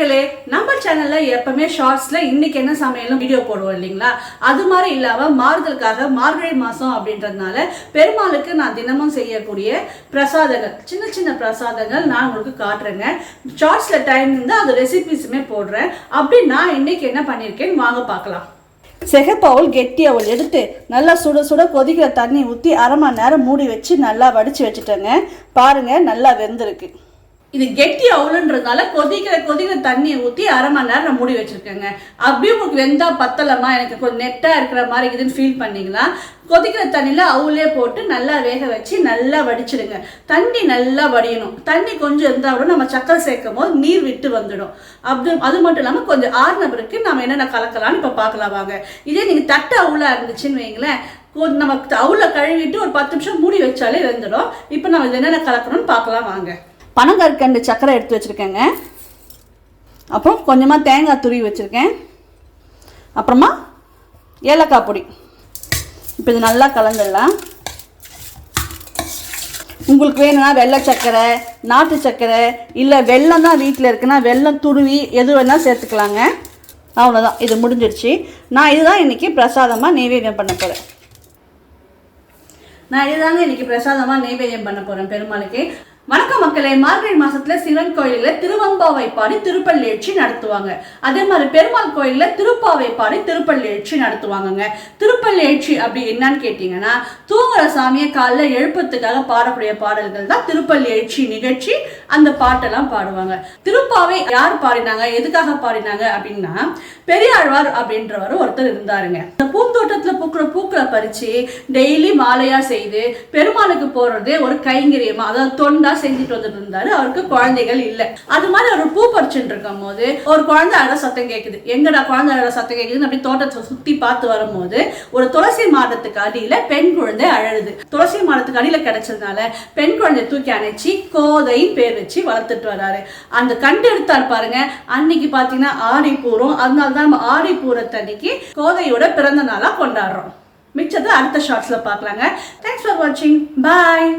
மக்களே, நம்ம சேனல்ல எப்பவுமே ஷார்ட்ஸ்ல இன்னைக்கு என்ன சமையலும் வீடியோ போடுவோம் இல்லைங்களா? அது மாதிரி இல்லாம மாறுதலுக்காக மார்கழி மாசம் அப்படின்றதுனால பெருமாளுக்கு நான் தினமும் செய்யக்கூடிய பிரசாதங்கள், சின்ன சின்ன பிரசாதங்கள் நான் உங்களுக்கு காட்டுறேங்க. ஷார்ட்ஸ்ல டைம் இருந்தால் அது ரெசிபிஸுமே போடுறேன். அப்படி நான் இன்னைக்கு என்ன பண்ணியிருக்கேன்னு வாங்க பார்க்கலாம். செகப்பவுல் கெட்டி அவள் எடுத்து நல்லா சுட சுட கொதிக்கிற தண்ணி ஊற்றி அரை மணி நேரம் மூடி வச்சு நல்லா வடித்து வச்சுட்டேங்க. பாருங்க, நல்லா வெந்திருக்கு. இது கெட்டி அவுளுன்றதுனால கொதிக்கிற தண்ணியை ஊற்றி அரை மணி நேரம் நான் மூடி வச்சுருக்கேங்க. அப்படியே உங்களுக்கு வெந்தா பத்தலமா, எனக்கு கொஞ்சம் நெட்டாக இருக்கிற மாதிரி இதுன்னு ஃபீல் பண்ணிங்களா, கொதிக்கிற தண்ணியில் அவுளே போட்டு நல்லா வேக வச்சு நல்லா வடிச்சிடுங்க. தண்ணி நல்லா வடியணும். தண்ணி கொஞ்சம் இருந்தால் கூட நம்ம சக்கரை சேர்க்கும் போது நீர் விட்டு வந்துடும். அது மட்டும் இல்லாமல் கொஞ்சம் ஆறுன பிறகு நம்ம என்னென்ன கலக்கலாம்னு இப்போ பார்க்கலாம் வாங்க. இதே நீங்கள் தட்டை அவுளாக இருந்துச்சுன்னு வைங்களேன், நம்ம அவுளை கழுவிட்டு ஒரு 10 நிமிஷம் மூடி வச்சாலே வெந்துடும். இப்போ நம்ம இது என்னென்ன கலக்கணும்னு பார்க்கலாம் வாங்க. பனங்கற்கண்டு சக்கரை எடுத்து வச்சுருக்கேங்க. அப்புறம் கொஞ்சமாக தேங்காய் துருவி வச்சுருக்கேன். அப்புறமா ஏலக்காய் பொடி. இப்போ இது நல்லா கலந்துடலாம். உங்களுக்கு வேணும்னா வெள்ளை சக்கரை, நாட்டு சக்கரை, இல்லை வெல்லம் தான் வீட்டில் இருக்குன்னா வெல்லம் துருவி எது வேணால் சேர்த்துக்கலாங்க. அவ்வளோதான், இது முடிஞ்சிடுச்சு. நான் இதுதான் இன்றைக்கி பிரசாதமாக நெய்வேத்தியம் பண்ண போகிறேன். பெருமாளுக்கு. வணக்கம் மக்களே, மார்கழி மாசத்துல சிவன் கோயில்ல திருவம்பாவை பாடி திருப்பள்ளி எழுச்சி நடத்துவாங்க. அதே மாதிரி பெருமாள் கோயில்ல திருப்பாவை பாடி திருப்பள்ளி எழுச்சி நடத்துவாங்கங்க. திருப்பள்ளி எழுச்சி அப்படி என்னன்னு கேட்டீங்கன்னா, தூங்குற சாமியை காலைல எழுப்பத்துக்காக பாடக்கூடிய பாடல்கள் தான் திருப்பள்ளி எழுச்சி நிகழ்ச்சி. அந்த பாட்டெல்லாம் பாடுவாங்க. திருப்பாவை யார் பாடினாங்க, எதுக்காக பாடினாங்க அப்படின்னா, பெரியாழ்வார் அப்படின்றவர் ஒருத்தர் இருந்தாருங்க. அந்த பூந்தோட்டத்துல பூக்கிற பூக்களை பறிச்சு டெய்லி மாலையா செய்து பெருமாளுக்கு போடுறதே ஒரு கைங்கரியமா, அதாவது தொண்டா செஞ்சுட்டு வந்துட்டு இருந்தாரு. அவருக்கு குழந்தைகள் இல்லை. அது மாதிரி ஒரு பூ பறிச்சுட்டு இருக்கும் போது ஒரு குழந்தை அழகா சத்தம் கேட்குது. எங்கடா குழந்தை அழகா சத்தம் கேட்குதுன்னு அப்படி தோட்டத்தை சுத்தி பார்த்து வரும்போது ஒரு துளசி மாடத்துக்கு அடியில பெண் குழந்தை அழுது. துளசி மாடத்துக்கு அடியில கிடைச்சதுனால பெண் குழந்தை தூக்கி அணைச்சி கோதை பேர் வச்சு வளர்த்துட்டு வர்றாரு. அந்த கண்டு எடுத்தார் பாருங்க. அன்னைக்கு பாத்தீங்கன்னா ஆடி பூரம். அதனால தான் நம்ம ஆடி பூரத்தன்னைக்கு கோதையோட பிறந்த நாளா கொண்டாடுறோம். மிச்சத்தை அடுத்த ஷார்ட்ஸ்ல பார்க்கலாங்க. தேங்க்ஸ் ஃபார் வாட்சிங். பாய்.